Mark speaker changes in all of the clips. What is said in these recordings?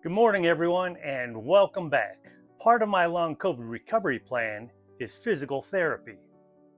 Speaker 1: Good morning, everyone, and welcome back. Part of my long COVID recovery plan is physical therapy.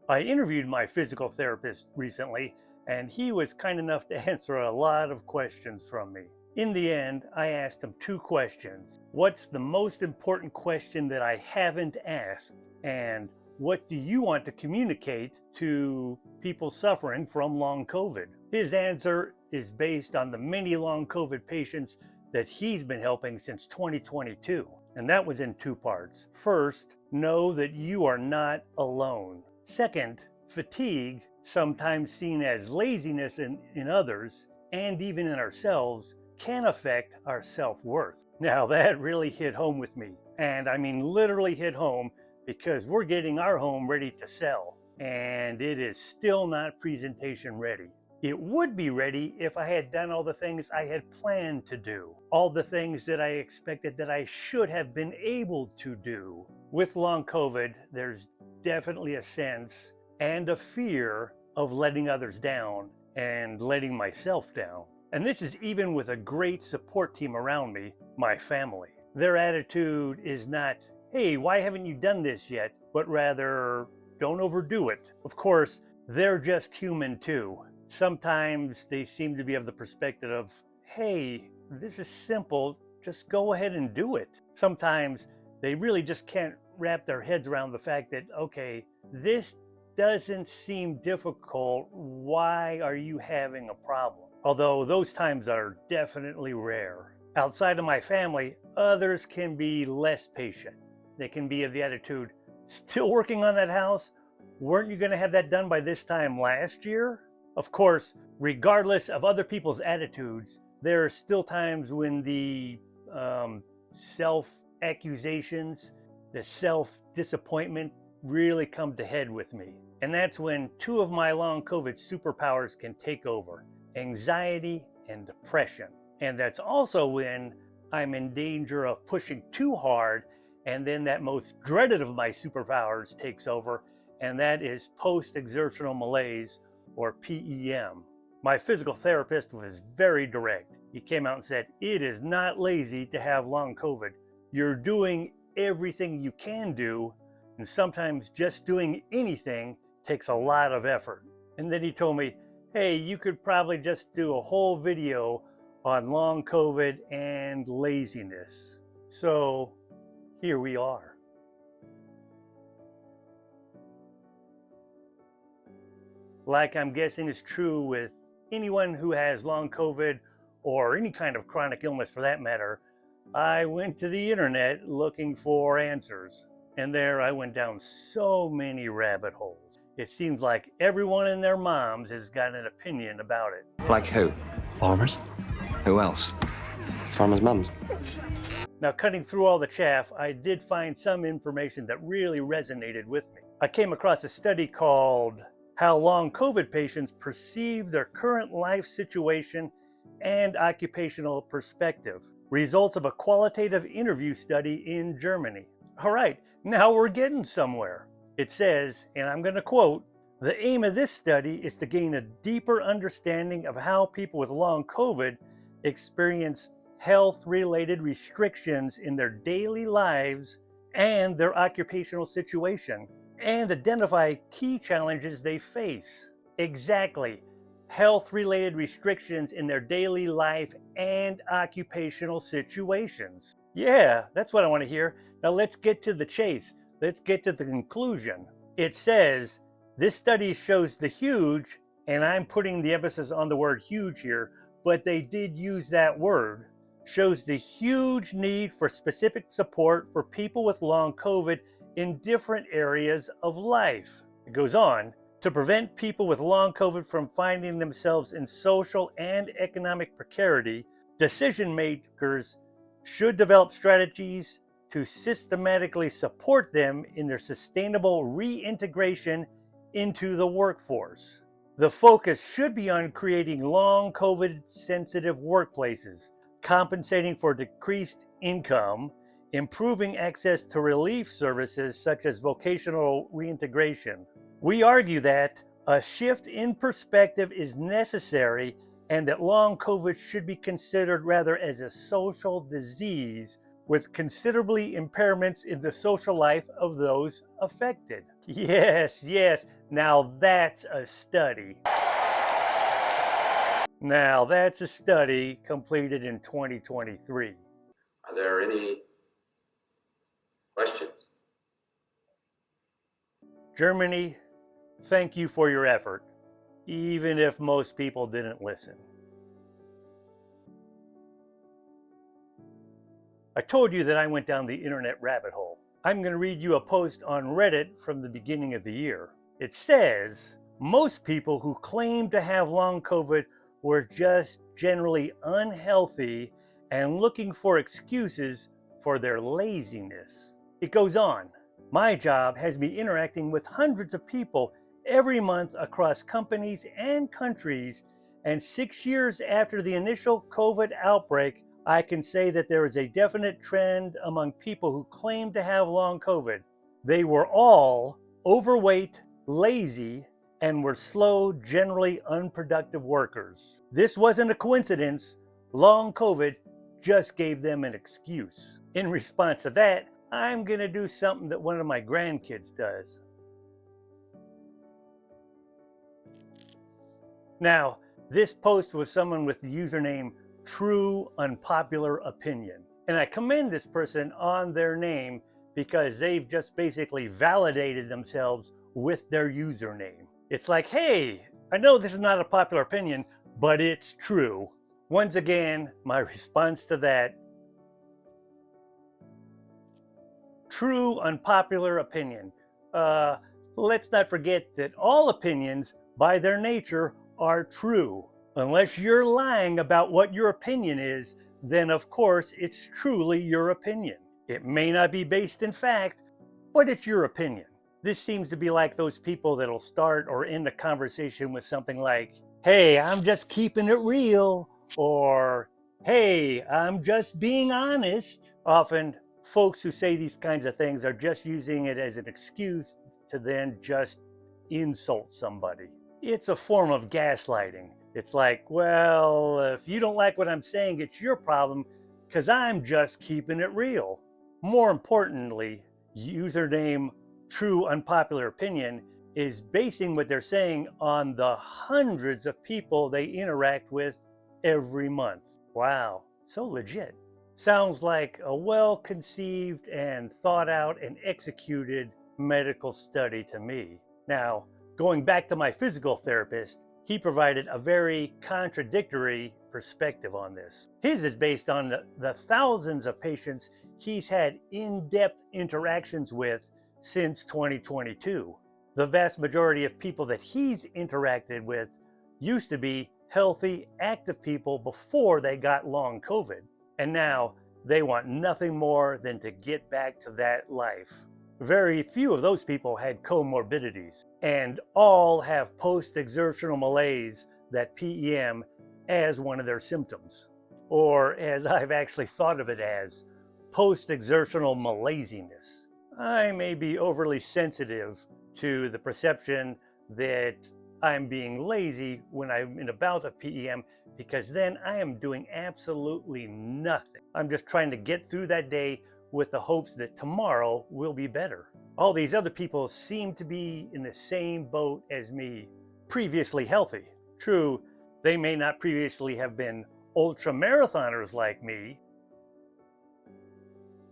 Speaker 1: I interviewed my physical therapist recently, and he was kind enough to answer a lot of questions from me. In the end, I asked him two questions. What's the most important question that I haven't asked? And what do you want to communicate to people suffering from long COVID? His answer is based on the many long COVID patients that he's been helping since 2022. And that was in two parts. First, know that you are not alone. Second, fatigue, sometimes seen as laziness in others and even in ourselves, can affect our self-worth. Now that really hit home with me. And I mean literally hit home, because we're getting our home ready to sell. And it is still not presentation ready. It would be ready if I had done all the things I had planned to do, all the things that I expected that I should have been able to do. With long COVID, there's definitely a sense and a fear of letting others down and letting myself down. And this is even with a great support team around me, my family. Their attitude is not, hey, why haven't you done this yet? But rather, don't overdo it. Of course, they're just human too. Sometimes they seem to be of the perspective of, hey, this is simple, just go ahead and do it. Sometimes they really just can't wrap their heads around the fact that, okay, this doesn't seem difficult, why are you having a problem? Although those times are definitely rare. Outside of my family, others can be less patient. They can be of the attitude, still working on that house? Weren't you going to have that done by this time last year? Of course, regardless of other people's attitudes, there are still times when the self-accusations, the self-disappointment really come to head with me. And that's when two of my long COVID superpowers can take over: anxiety and depression. And that's also when I'm in danger of pushing too hard, and then that most dreaded of my superpowers takes over, and that is post-exertional malaise, or PEM. My physical therapist was very direct. He came out and said, it is not lazy to have long COVID. You're doing everything you can do, and sometimes just doing anything takes a lot of effort. And then he told me, hey, you could probably just do a whole video on long COVID and laziness. So here we are. Like I'm guessing is true with anyone who has long COVID or any kind of chronic illness for that matter, I went to the internet looking for answers. And there I went down so many rabbit holes. It seems like everyone and their moms has got an opinion about it.
Speaker 2: Like who?
Speaker 3: Farmers?
Speaker 2: Who else?
Speaker 3: Farmers' mums.
Speaker 1: Now, cutting through all the chaff, I did find some information that really resonated with me. I came across a study called How Long COVID Patients Perceive Their Current Life Situation and Occupational Perspective. Results of a qualitative interview study in Germany. All right, now we're getting somewhere. It says, and I'm going to quote, the aim of this study is to gain a deeper understanding of how people with long COVID experience health-related restrictions in their daily lives and their occupational situation, and identify key challenges they face. Exactly. Health-related restrictions in their daily life and occupational situations. Yeah, that's what I want to hear. Now let's get to the chase. Let's get to the conclusion. It says, this study shows the huge, and I'm putting the emphasis on the word huge here, but they did use that word, shows the huge need for specific support for people with long COVID in different areas of life. It goes on, to prevent people with long COVID from finding themselves in social and economic precarity, decision makers should develop strategies to systematically support them in their sustainable reintegration into the workforce. The focus should be on creating long COVID sensitive workplaces, compensating for decreased income, improving access to relief services such as vocational reintegration. We argue that a shift in perspective is necessary and that long COVID should be considered rather as a social disease with considerably impairments in the social life of those affected. Yes, yes, now that's a study. Now that's a study completed in 2023.
Speaker 2: Are there any questions?
Speaker 1: Germany, thank you for your effort, even if most people didn't listen. I told you that I went down the internet rabbit hole. I'm going to read you a post on Reddit from the beginning of the year. It says, most people who claim to have long COVID were just generally unhealthy and looking for excuses for their laziness. It goes on. My job has me interacting with hundreds of people every month across companies and countries, and 6 years after the initial COVID outbreak, I can say that there is a definite trend among people who claim to have long COVID. They were all overweight, lazy, and were slow, generally unproductive workers. This wasn't a coincidence. Long COVID just gave them an excuse. In response to that, I'm going to do something that one of my grandkids does. Now, this post was someone with the username True Unpopular Opinion. And I commend this person on their name because they've just basically validated themselves with their username. It's like, hey, I know this is not a popular opinion, but it's true. Once again, my response to that, True Unpopular Opinion. Let's not forget that all opinions, by their nature, are true. Unless you're lying about what your opinion is, then of course it's truly your opinion. It may not be based in fact, but it's your opinion. This seems to be like those people that'll start or end a conversation with something like, hey, I'm just keeping it real, or hey, I'm just being honest. Often, folks who say these kinds of things are just using it as an excuse to then just insult somebody. It's a form of gaslighting. It's like, well, if you don't like what I'm saying, it's your problem because I'm just keeping it real. More importantly, username True Unpopular Opinion is basing what they're saying on the hundreds of people they interact with every month. Wow, so legit. Sounds like a well-conceived and thought out and executed medical study to me. Now, going back to my physical therapist, he provided a very contradictory perspective on this. His is based on the thousands of patients he's had in-depth interactions with since 2022. The vast majority of people that he's interacted with used to be healthy, active people before they got long COVID. And now they want nothing more than to get back to that life. Very few of those people had comorbidities, and all have post-exertional malaise, that PEM, as one of their symptoms. Or as I've actually thought of it as, post-exertional malaziness. I may be overly sensitive to the perception that I'm being lazy when I'm in a bout of PEM, because then I am doing absolutely nothing. I'm just trying to get through that day with the hopes that tomorrow will be better. All these other people seem to be in the same boat as me, previously healthy. True, they may not previously have been ultra marathoners like me,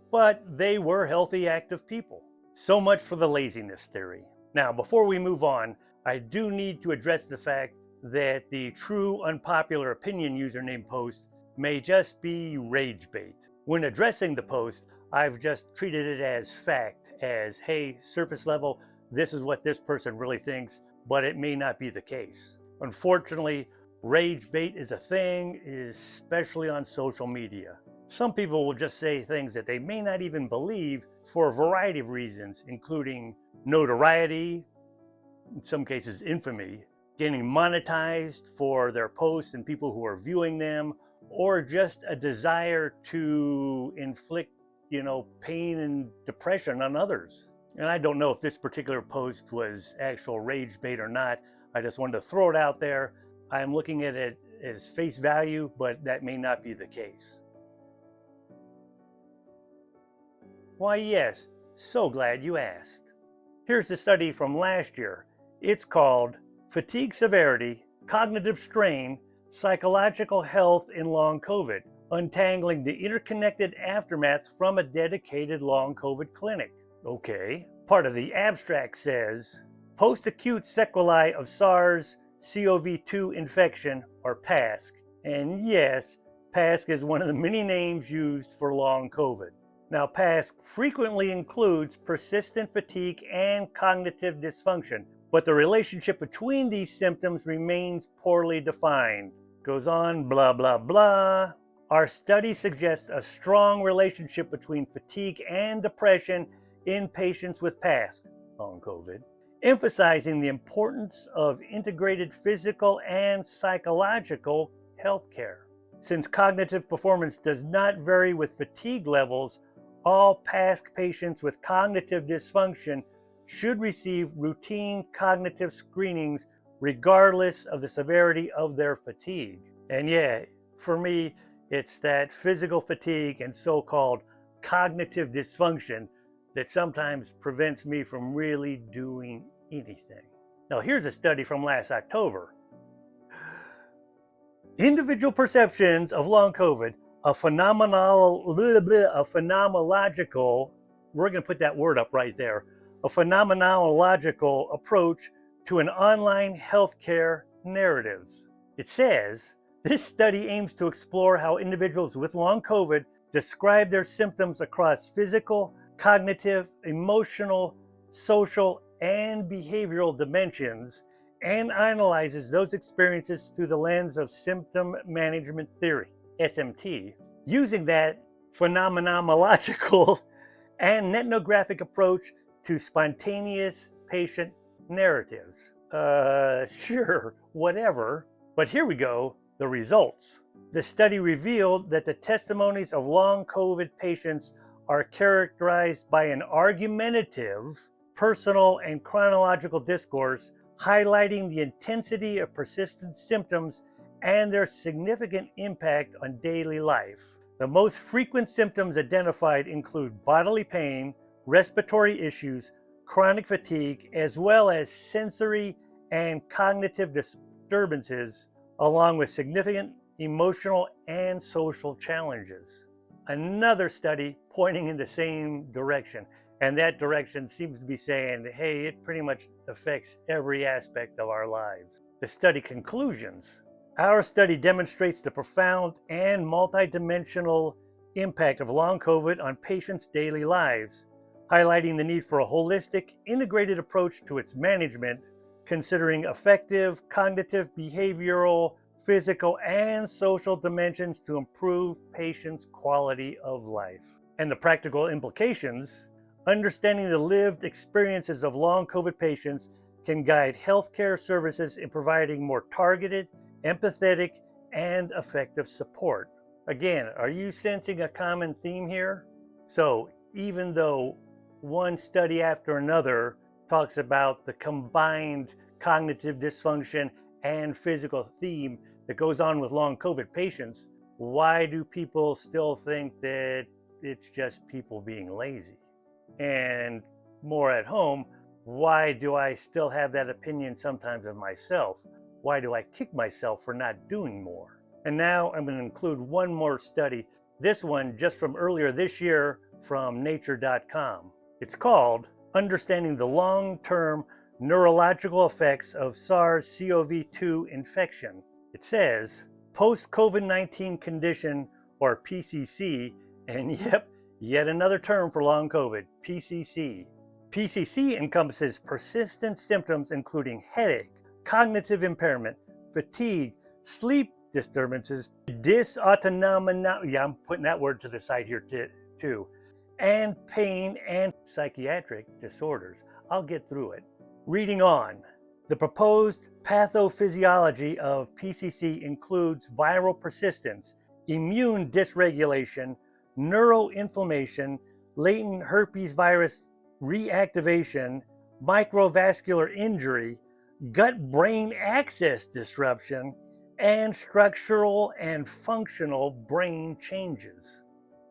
Speaker 1: but they were healthy, active people. So much for the laziness theory. Now, before we move on, I do need to address the fact that the True Unpopular Opinion username post may just be rage bait. When addressing the post, I've just treated it as fact, as, hey, surface level, this is what this person really thinks, but it may not be the case. Unfortunately, rage bait is a thing, especially on social media. Some people will just say things that they may not even believe for a variety of reasons, including notoriety, in some cases infamy, getting monetized for their posts and people who are viewing them, or just a desire to inflict pain and depression on others. And I don't know if this particular post was actual rage bait or not. I just wanted to throw it out there. I'm looking at it as face value, but that may not be the case. Why, yes, so glad you asked. Here's the study from last year. It's called Fatigue Severity, Cognitive Strain, Psychological Health in Long COVID, Untangling the Interconnected Aftermath from a Dedicated Long COVID Clinic. Okay. Part of the abstract says, post-acute sequelae of SARS-CoV-2 infection, or PASC. And yes, PASC is one of the many names used for long COVID. Now, PASC frequently includes persistent fatigue and cognitive dysfunction, but the relationship between these symptoms remains poorly defined. Goes on, blah, blah, blah. Our study suggests a strong relationship between fatigue and depression in patients with PASC, long COVID, emphasizing the importance of integrated physical and psychological health care. Since cognitive performance does not vary with fatigue levels, all PASC patients with cognitive dysfunction should receive routine cognitive screenings regardless of the severity of their fatigue. And yeah, for me, it's that physical fatigue and so-called cognitive dysfunction that sometimes prevents me from really doing anything. Now, here's a study from last October. Individual perceptions of long COVID, a phenomenological, we're going to put that word up right there, a phenomenological approach to an online healthcare narratives. It says, this study aims to explore how individuals with long COVID describe their symptoms across physical, cognitive, emotional, social, and behavioral dimensions, and analyzes those experiences through the lens of symptom management theory, SMT, using that phenomenological and ethnographic approach to spontaneous patient narratives. Sure, whatever. But here we go, the results. The study revealed that the testimonies of long COVID patients are characterized by an argumentative, personal, and chronological discourse, highlighting the intensity of persistent symptoms and their significant impact on daily life. The most frequent symptoms identified include bodily pain, respiratory issues, chronic fatigue, as well as sensory and cognitive disturbances, along with significant emotional and social challenges. Another study pointing in the same direction, and that direction seems to be saying, hey, it pretty much affects every aspect of our lives. The study conclusions. Our study demonstrates the profound and multidimensional impact of long COVID on patients' daily lives, highlighting the need for a holistic, integrated approach to its management, considering effective cognitive, behavioral, physical, and social dimensions to improve patients' quality of life. And the practical implications. Understanding the lived experiences of long COVID patients can guide healthcare services in providing more targeted, empathetic, and effective support. Again, are you sensing a common theme here? So even though one study after another talks about the combined cognitive dysfunction and physical theme that goes on with long COVID patients, why do people still think that it's just people being lazy? And more at home, why do I still have that opinion sometimes of myself? Why do I kick myself for not doing more? And now I'm going to include one more study, this one just from earlier this year from nature.com. It's called Understanding the Long-Term Neurological Effects of SARS-CoV-2 Infection. It says, post-COVID-19 condition, or PCC, and yep, yet another term for long COVID, PCC. PCC encompasses persistent symptoms including headache, cognitive impairment, fatigue, sleep disturbances, dysautonomia, I'm putting that word to the side here too, and pain and psychiatric disorders. I'll get through it. Reading on. The proposed pathophysiology of PCC includes viral persistence, immune dysregulation, neuroinflammation, latent herpes virus reactivation, microvascular injury, gut-brain axis disruption, and structural and functional brain changes.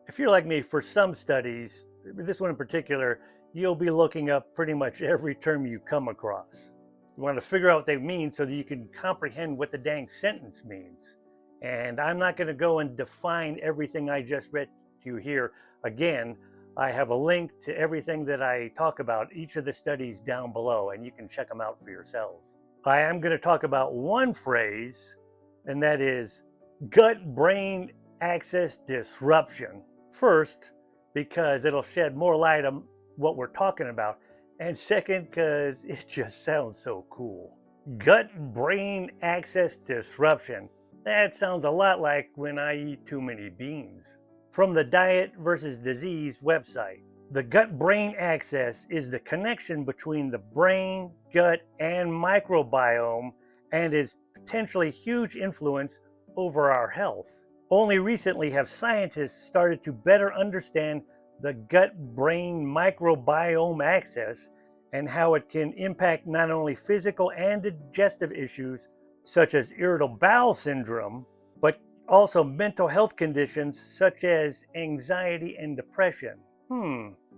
Speaker 1: If you're like me, for some studies, this one in particular, you'll be looking up pretty much every term you come across. You want to figure out what they mean so that you can comprehend what the dang sentence means. And I'm not going to go and define everything I just read to you here. Again, I have a link to everything that I talk about, each of the studies down below, and you can check them out for yourselves. I am going to talk about one phrase, and that is gut-brain axis disruption. First, because it'll shed more light on what we're talking about, and second, because it just sounds so cool. Gut-brain axis disruption. That sounds a lot like when I eat too many beans. From the Diet versus Disease website, the gut-brain axis is the connection between the brain, gut, and microbiome, and is potentially huge influence over our health. Only recently have scientists started to better understand the gut-brain microbiome axis and how it can impact not only physical and digestive issues such as irritable bowel syndrome, but also mental health conditions such as anxiety and depression.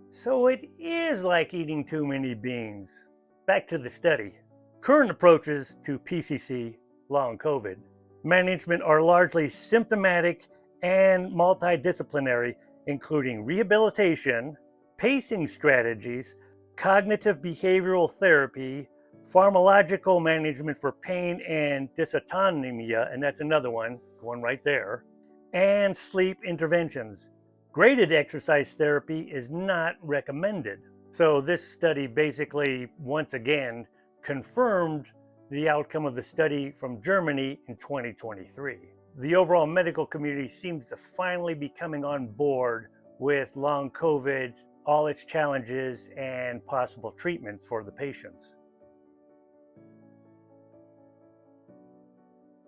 Speaker 1: So it is like eating too many beans. Back to the study. Current approaches to PCC, long COVID, management are largely symptomatic and multidisciplinary, including rehabilitation, pacing strategies, cognitive behavioral therapy, pharmacological management for pain and dysautonomia, and that's another one, going right there, and sleep interventions. Graded exercise therapy is not recommended. So this study basically, once again, confirmed the outcome of the study from Germany in 2023. The overall medical community seems to finally be coming on board with long COVID, all its challenges, and possible treatments for the patients.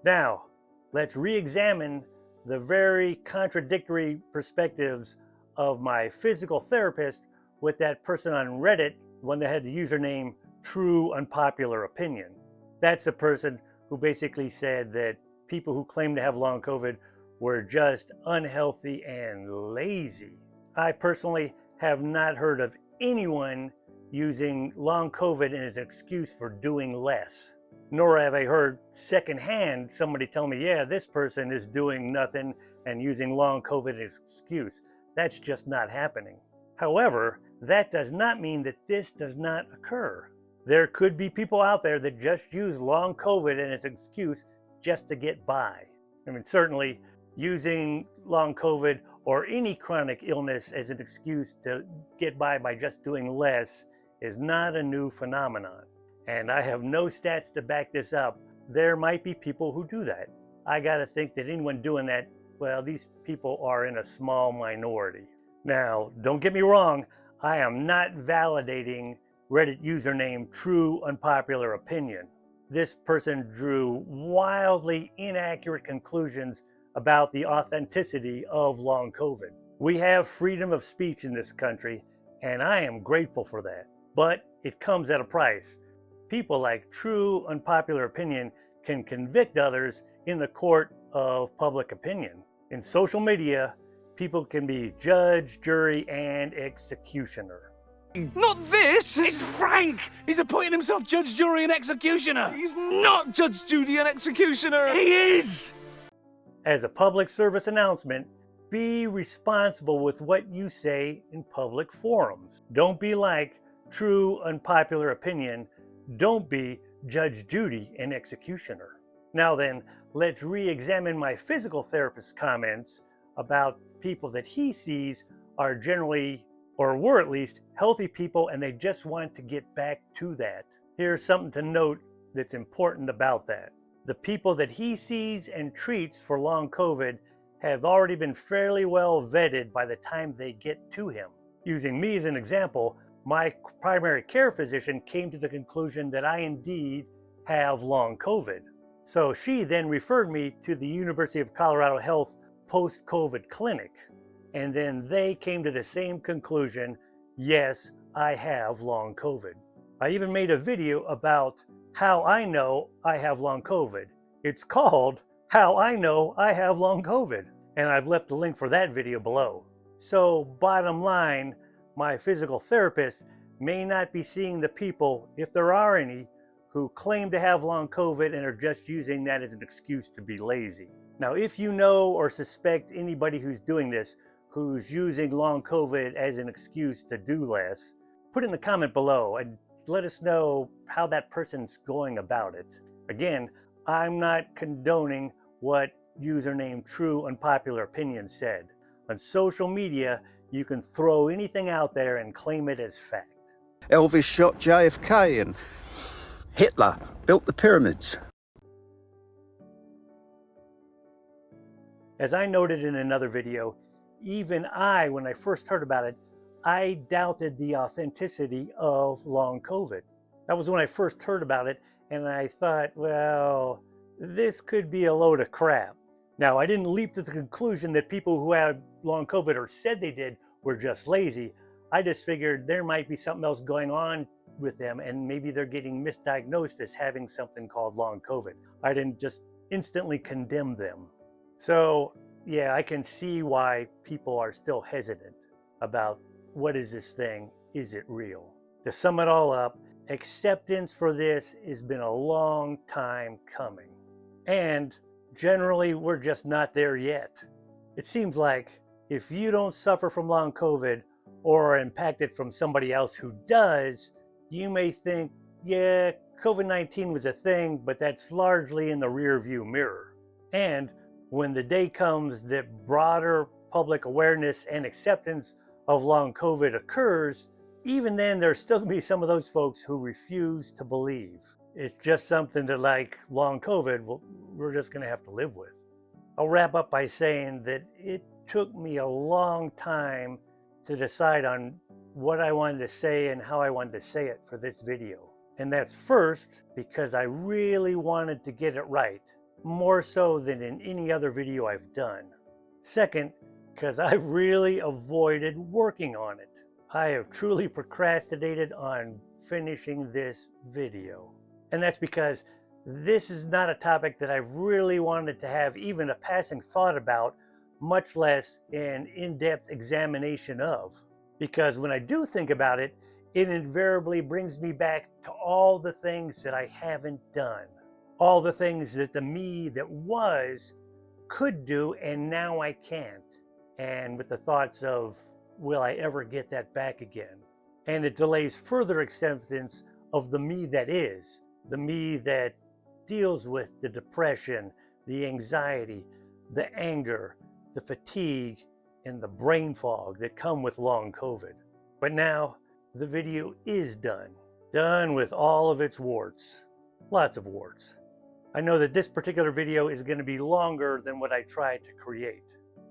Speaker 1: Now, let's re-examine the very contradictory perspectives of my physical therapist with that person on Reddit, one that had the username True Unpopular Opinion. That's the person who basically said that people who claim to have long COVID were just unhealthy and lazy. I personally have not heard of anyone using long COVID as an excuse for doing less. Nor have I heard secondhand somebody tell me, yeah, this person is doing nothing and using long COVID as an excuse. That's just not happening. However, that does not mean that this does not occur. There could be people out there that just use long COVID as an excuse just to get by. I mean, certainly using long COVID or any chronic illness as an excuse to get by just doing less is not a new phenomenon. And I have no stats to back this up. There might be people who do that. I gotta think that anyone doing that, well, these people are in a small minority. Now, don't get me wrong, I am not validating Reddit username True Unpopular Opinion. This person drew wildly inaccurate conclusions about the authenticity of long COVID. We have freedom of speech in this country, and I am grateful for that. But it comes at a price. People like True Unpopular Opinion can convict others in the court of public opinion. In social media, people can be judge, jury, and executioner.
Speaker 4: Not this! It's Frank! He's appointing himself judge, jury, and executioner! He's not judge, jury, and executioner! He is!
Speaker 1: As a public service announcement, be responsible with what you say in public forums. Don't be like True Unpopular Opinion. Don't be Judge Judy and executioner. Now then, let's re-examine my physical therapist's comments about people that he sees are generally, or were at least, healthy people, and they just want to get back to that. Here's something to note that's important about that. The people that he sees and treats for long COVID have already been fairly well vetted by the time they get to him. Using me as an example, my primary care physician came to the conclusion that I indeed have long COVID. So she then referred me to the University of Colorado Health post-COVID clinic. And then they came to the same conclusion, yes, I have long COVID. I even made a video about how I know I have long COVID. It's called how I know I have long COVID. And I've left a link for that video below. So bottom line, my physical therapist may not be seeing the people, if there are any, who claim to have long COVID and are just using that as an excuse to be lazy. Now, if you know or suspect anybody who's doing this, who's using long COVID as an excuse to do less, put it in the comment below and let us know how that person's going about it. Again, I'm not condoning what username True Unpopular Opinion said. On social media, you can throw anything out there and claim it as fact.
Speaker 5: Elvis shot JFK and Hitler built the pyramids.
Speaker 1: As I noted in another video, even I, when I first heard about it, I doubted the authenticity of long COVID. That was when I first heard about it, and I thought, well, this could be a load of crap. Now, I didn't leap to the conclusion that people who had long COVID or said they did were just lazy. I just figured there might be something else going on with them, and maybe they're getting misdiagnosed as having something called long COVID. I didn't just instantly condemn them. So, yeah, I can see why people are still hesitant about what is this thing? Is it real? To sum it all up, acceptance for this has been a long time coming. And generally, we're just not there yet. It seems like if you don't suffer from long COVID or are impacted from somebody else who does, you may think, yeah, COVID-19 was a thing, but that's largely in the rearview mirror. And when the day comes that broader public awareness and acceptance of long COVID occurs, even then there's still going to be some of those folks who refuse to believe. It's just something that, like long COVID, we're just going to have to live with. I'll wrap up by saying that it took me a long time to decide on what I wanted to say and how I wanted to say it for this video. And that's first because I really wanted to get it right, more so than in any other video I've done. Second, because I've really avoided working on it. I have truly procrastinated on finishing this video. And that's because this is not a topic that I've really wanted to have even a passing thought about, much less an in-depth examination of. Because when I do think about it, it invariably brings me back to all the things that I haven't done. All the things that the me that was could do and now I can't. And with the thoughts of, will I ever get that back again? And it delays further acceptance of the me that is, the me that deals with the depression, the anxiety, the anger, the fatigue, and the brain fog that come with long COVID. But now the video is done with all of its warts, lots of warts. I know that this particular video is going to be longer than what I tried to create.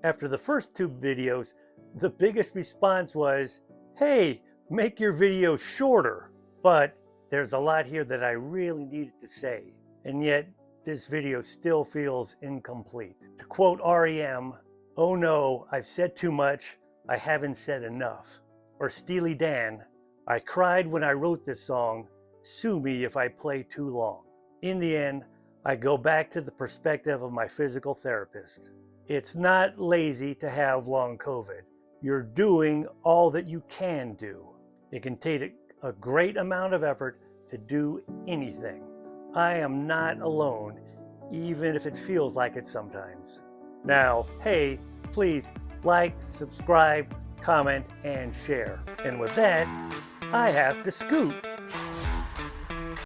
Speaker 1: After the first two videos, the biggest response was, hey, make your videos shorter. But there's a lot here that I really needed to say, and yet this video still feels incomplete. To quote REM, oh no, I've said too much, I haven't said enough. Or Steely Dan, I cried when I wrote this song, sue me if I play too long. In the end, I go back to the perspective of my physical therapist. It's not lazy to have long COVID. You're doing all that you can do. It can take a great amount of effort to do anything. I am not alone, even if it feels like it sometimes. Now, hey, please like, subscribe, comment, and share. And with that, I have to scoot.